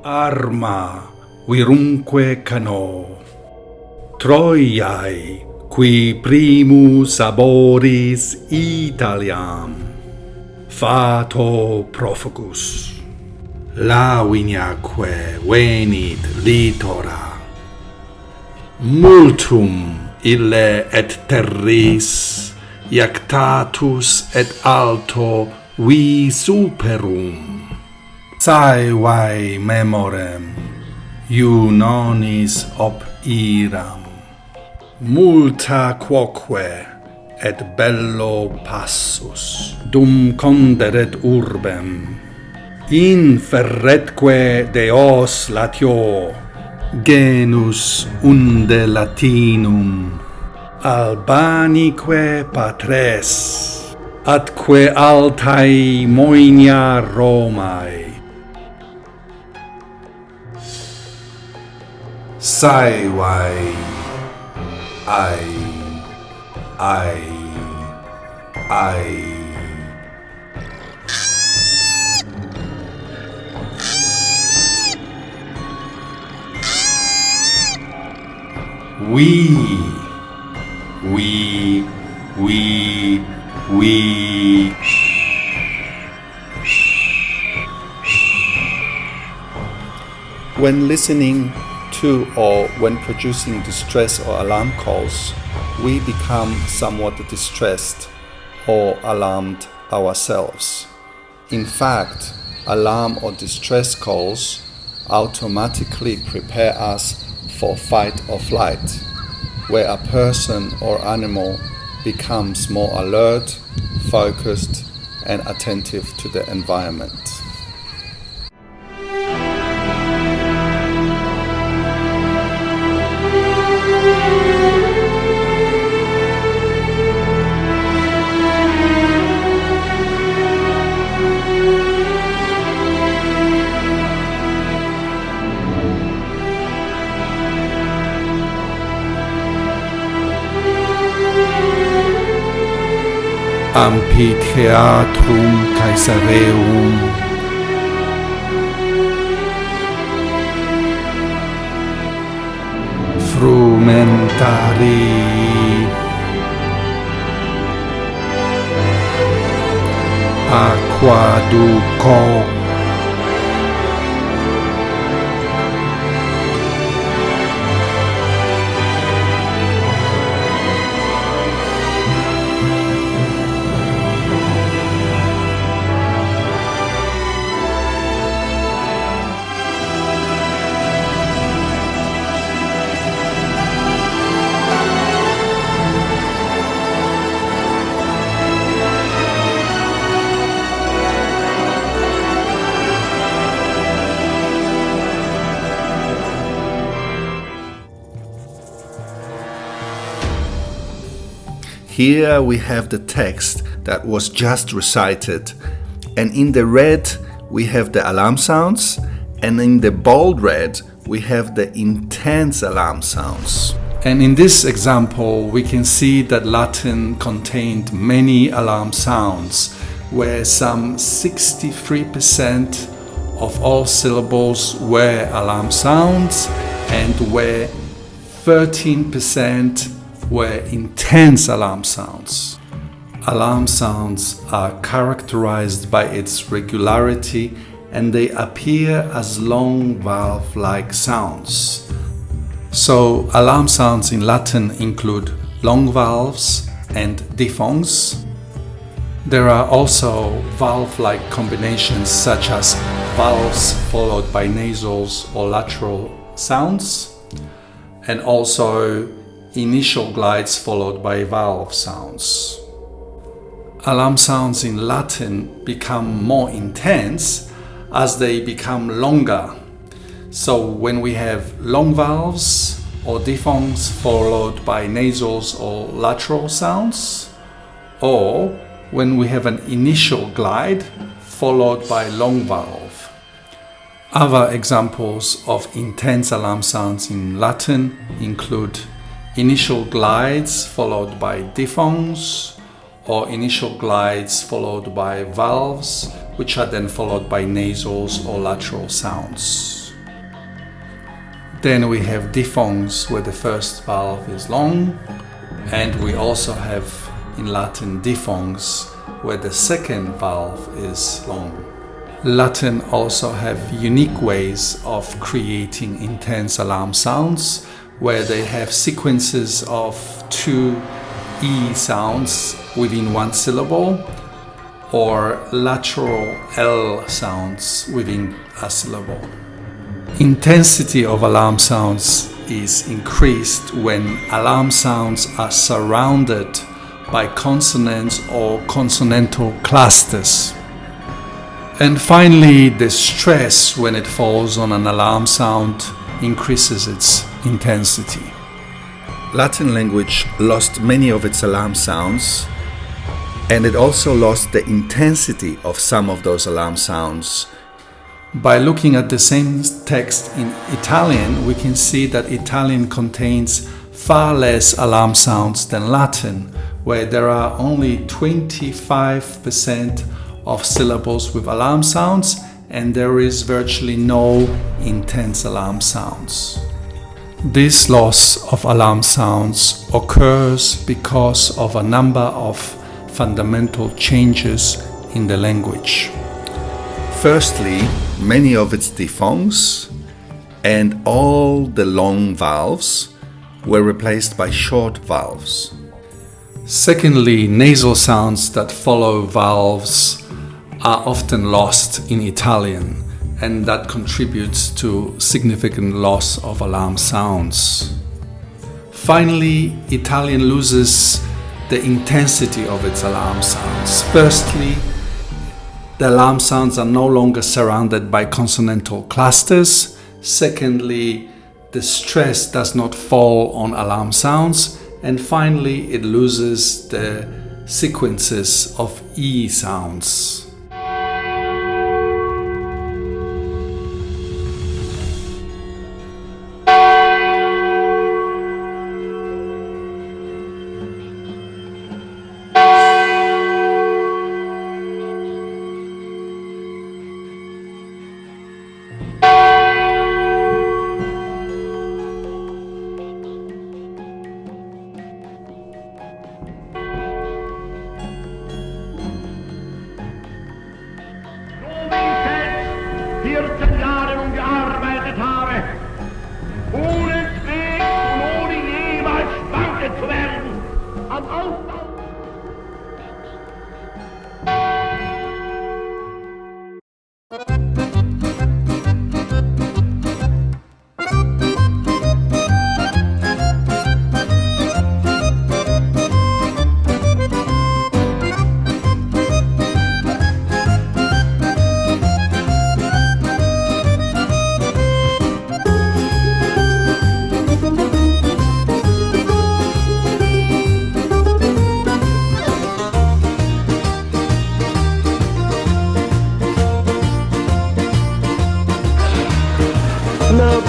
Arma virumque cano, Troiae, qui primus aboris Italiam, fato profugus, Laviniaque venit litora, multum ille et terris, iactatus et alto vi superum, saevae memorem, iunonis op iram, multa quoque et bello passus, dum conderet urbem, inferretque Deos latio, genus unde Latinum, Albanique patres, atque altae moenia Romae, saevae, ai. We. When listening to or when producing distress or alarm calls, we become somewhat distressed or alarmed ourselves. In fact, alarm or distress calls automatically prepare us for fight or flight, where a person or animal becomes more alert, focused, and attentive to the environment. Amphitheatrum Caesareum, Frumentari, Aquaduco, Here we have the text that was just recited, and in the red we have the alarm sounds, and in the bold red we have the intense alarm sounds. And in this example we can see that Latin contained many alarm sounds, where some 63% of all syllables were alarm sounds and where 13% were intense alarm sounds. Alarm sounds are characterized by its regularity, and they appear as long valve-like sounds. So alarm sounds in Latin include long valves and diphthongs. There are also valve-like combinations such as valves followed by nasals or lateral sounds, and also initial glides followed by valve sounds. Alarm sounds in Latin become more intense as they become longer. So when we have long valves or diphthongs followed by nasals or lateral sounds, or when we have an initial glide followed by long valve. Other examples of intense alarm sounds in Latin include initial glides followed by diphthongs, or initial glides followed by valves, which are then followed by nasals or lateral sounds. Then we have diphthongs where the first valve is long, and we also have in Latin diphthongs where the second valve is long. Latin also have unique ways of creating intense alarm sounds where they have sequences of 2 E sounds within one syllable or lateral L sounds within a syllable. Intensity of alarm sounds is increased when alarm sounds are surrounded by consonants or consonantal clusters. And finally, the stress when it falls on an alarm sound increases its intensity. Latin language lost many of its alarm sounds, and it also lost the intensity of some of those alarm sounds. By looking at the same text in Italian, we can see that Italian contains far less alarm sounds than Latin, where there are only 25% of syllables with alarm sounds, and there is virtually no intense alarm sounds. This loss of alarm sounds occurs because of a number of fundamental changes in the language. Firstly, many of its diphthongs and all the long vowels were replaced by short vowels. Secondly, nasal sounds that follow vowels are often lost in Italian, and that contributes to significant loss of alarm sounds. Finally, Italian loses the intensity of its alarm sounds. Firstly, the alarm sounds are no longer surrounded by consonantal clusters. Secondly, the stress does not fall on alarm sounds. And finally, it loses the sequences of E sounds. Now